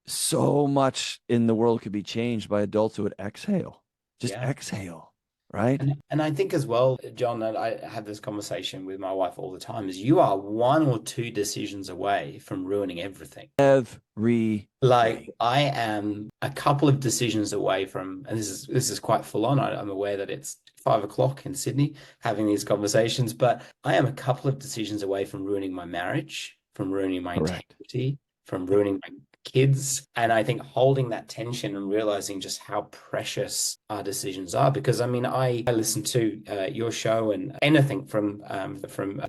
so much in the world could be changed by adults who would exhale, just Yeah. exhale. Right. And I think as well, John, that I have this conversation with my wife all the time, is you are one or two decisions away from ruining everything. Everything. Like I am a couple of decisions away from, and this is quite full on. I'm aware that it's 5 o'clock in Sydney having these conversations, but I am a couple of decisions away from ruining my marriage, from ruining my Correct. integrity, from Yep. ruining my kids. And I think holding that tension and realizing just how precious our decisions are. Because I mean, I listen to your show and anything from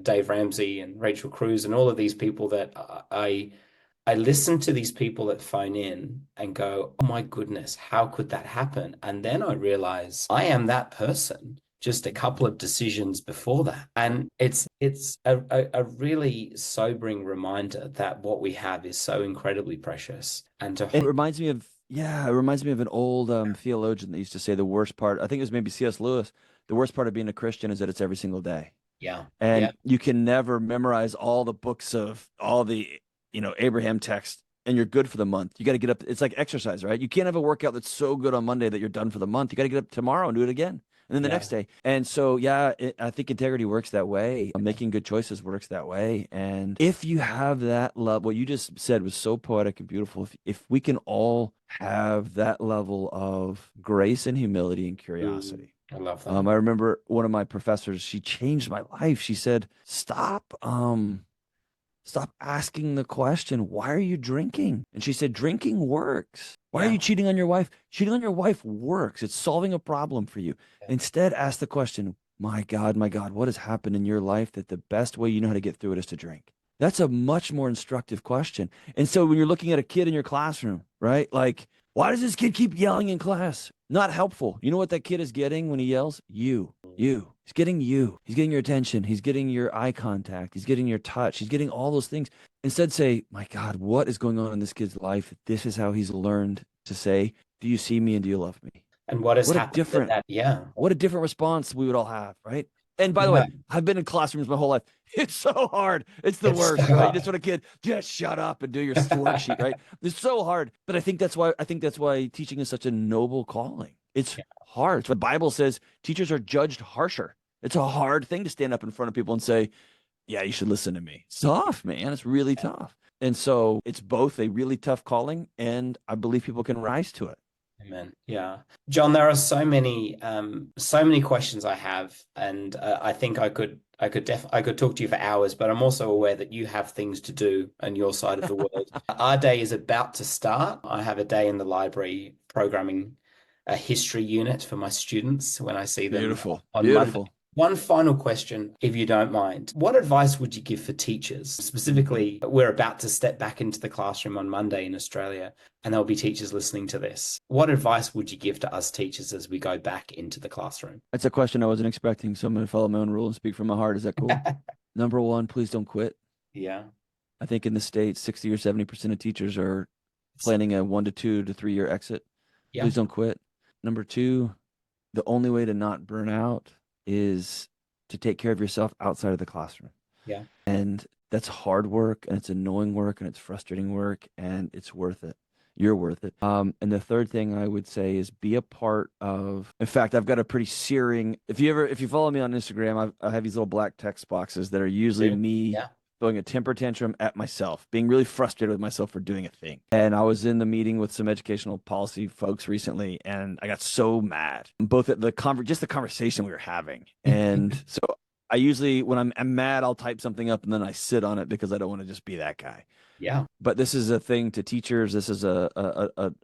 Dave Ramsey and Rachel Cruz and all of these people that I listen to these people that phone in and go, oh my goodness, how could that happen? And then I realize I am that person just a couple of decisions before that. And it's a really sobering reminder that what we have is so incredibly precious. And to It hold, reminds me of, yeah, it reminds me of an old theologian that used to say the worst part, I think it was maybe C.S. Lewis, the worst part of being a Christian is that it's every single day. yeah, yeah, And you can never memorize all the books of all the, Abraham text and you're good for the month. You got to get up. It's like exercise, right? You can't have a workout that's so good on Monday that you're done for the month. You got to get up tomorrow and do it again. And then the yeah, next day. And so, yeah, I think integrity works that way. Making good choices works that way. And if you have that love, what you just said was so poetic and beautiful. If we can all have that level of grace and humility and mm, curiosity. I love that. I remember one of my professors, she changed my life. She said, stop asking the question, why are you drinking? And she said, drinking works. Why are Yeah, you cheating on your wife? Cheating on your wife works. It's solving a problem for you. yeah, Instead, ask the question, my God, what has happened in your life that the best way you know how to get through it is to drink? That's a much more instructive question. And so when you're looking at a kid in your classroom, right? Like, why does this kid keep yelling in class? Not helpful. You know what that kid is getting when he yells? You. He's getting you. He's getting your attention. He's getting your eye contact. He's getting your touch. He's getting all those things. Instead, say, my God, what is going on in this kid's life? This is how he's learned to say, do you see me and do you love me? and what has What a happened in different, that? Yeah, what a different response we would all have, right? And by the way, Yeah, I've been in classrooms my whole life. It's so hard. It's the it's so worst, right? Just hard. want a kid, just shut up and do your worksheet, right? It's so hard. But I think that's why teaching is such a noble calling. It's hard. The Bible says teachers are judged harsher. It's a hard thing to stand up in front of people and say, yeah, you should listen to me. It's tough, man. It's really tough. And so it's both a really tough calling, and I believe people can rise to it. Amen. Yeah. John, there are so many questions I have, and I think I could talk to you for hours, but I'm also aware that you have things to do on your side of the world. Our day is about to start. I have a day in the library programming a history unit for my students when I see them Beautiful. on Monday. Beautiful. One final question, if you don't mind. What advice would you give for teachers? Specifically, we're about to step back into the classroom on Monday in Australia, and there'll be teachers listening to this. What advice would you give to us teachers as we go back into the classroom? That's a question I wasn't expecting, so I'm going to follow my own rule and speak from my heart. Is that cool? Number one, please don't quit. Yeah. I think in the States, 60 or 70% of teachers are planning a 1 to 2 to 3 year exit. Yeah. Please don't quit. Number two, the only way to not burn out is to take care of yourself outside of the classroom. Yeah. And that's hard work, and it's annoying work, and it's frustrating work, and it's worth it. You're worth it. And the third thing I would say is be a part of. In fact, I've got a pretty searing. If you follow me on Instagram, I have these little black text boxes that are usually me Yeah. throwing a temper tantrum at myself, being really frustrated with myself for doing a thing. And I was in the meeting with some educational policy folks recently, and I got so mad, both at just the conversation we were having. And so I usually, when I'm mad, I'll type something up and then I sit on it because I don't want to just be that guy. Yeah. But this is a thing to teachers. This is a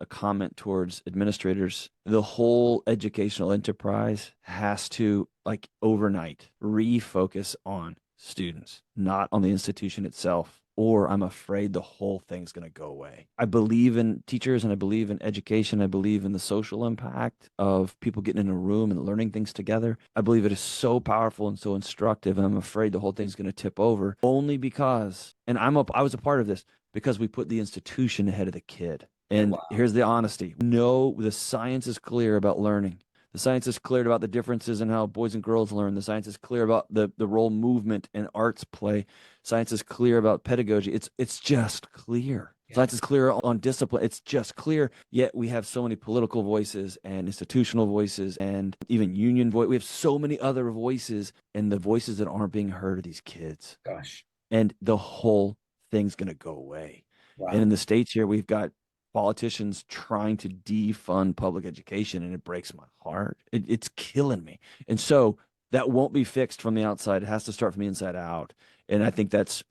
comment towards administrators. The whole educational enterprise has to, like, overnight refocus on students, not on the institution itself, or I'm afraid the whole thing's going to go away. I believe in teachers, and I believe in education. I believe in the social impact of people getting in a room and learning things together. I believe it is so powerful and so instructive, and I'm afraid the whole thing's going to tip over only because, and I was a part of this, because we put the institution ahead of the kid. And Wow. here's the honesty. No, the science is clear about learning. The science is clear about the differences in how boys and girls learn. The science is clear about the role movement and arts play. Science is clear about pedagogy. It's just clear. Yeah. Science is clear on discipline. It's just clear. Yet we have so many political voices and institutional voices and even union voice. We have so many other voices, and the voices that aren't being heard are these kids. Gosh. And the whole thing's going to go away. Wow. And in the States here, we've got politicians trying to defund public education, and it breaks my heart. It's killing me. And so that won't be fixed from the outside. It has to start from the inside out. And I think that's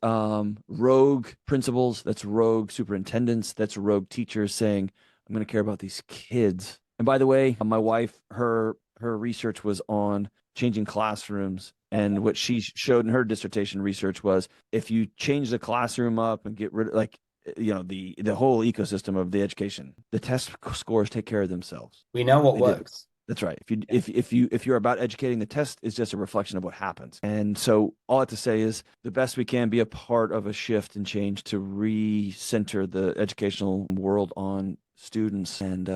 rogue principals, that's rogue superintendents, that's rogue teachers saying, I'm going to care about these kids. And by the way, my wife, her research was on changing classrooms. And what she showed in her dissertation research was if you change the classroom up and get rid of, like, the whole ecosystem of the education, the test scores take care of themselves. We know what They works. do. That's right. If you're about educating, the test is just a reflection of what happens. And so all I have to say is the best we can be a part of a shift and change to recenter the educational world on students. And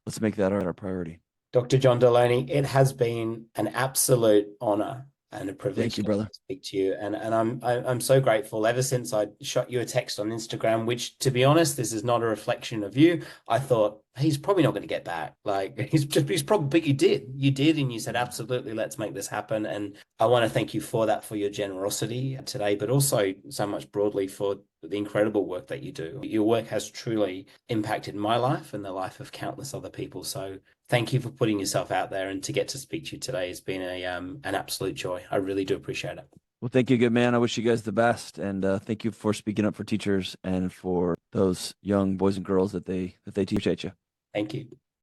let's make that our priority. Dr. John Delony, it has been an absolute honor and a privilege Thank you, brother. to speak to you. And I'm so grateful. Ever since I shot you a text on Instagram, which, to be honest, this is not a reflection of you, I thought he's probably not going to get back. Like he's probably, but you did, and you said, absolutely, let's make this happen. And I want to thank you for that, for your generosity today, but also so much broadly for the incredible work that you do. Your work has truly impacted my life and the life of countless other people. So thank you for putting yourself out there, and to get to speak to you today has been an absolute joy. I really do appreciate it. Well, thank you, good man. I wish you guys the best, and thank you for speaking up for teachers and for those young boys and girls that they teach at you. Thank you.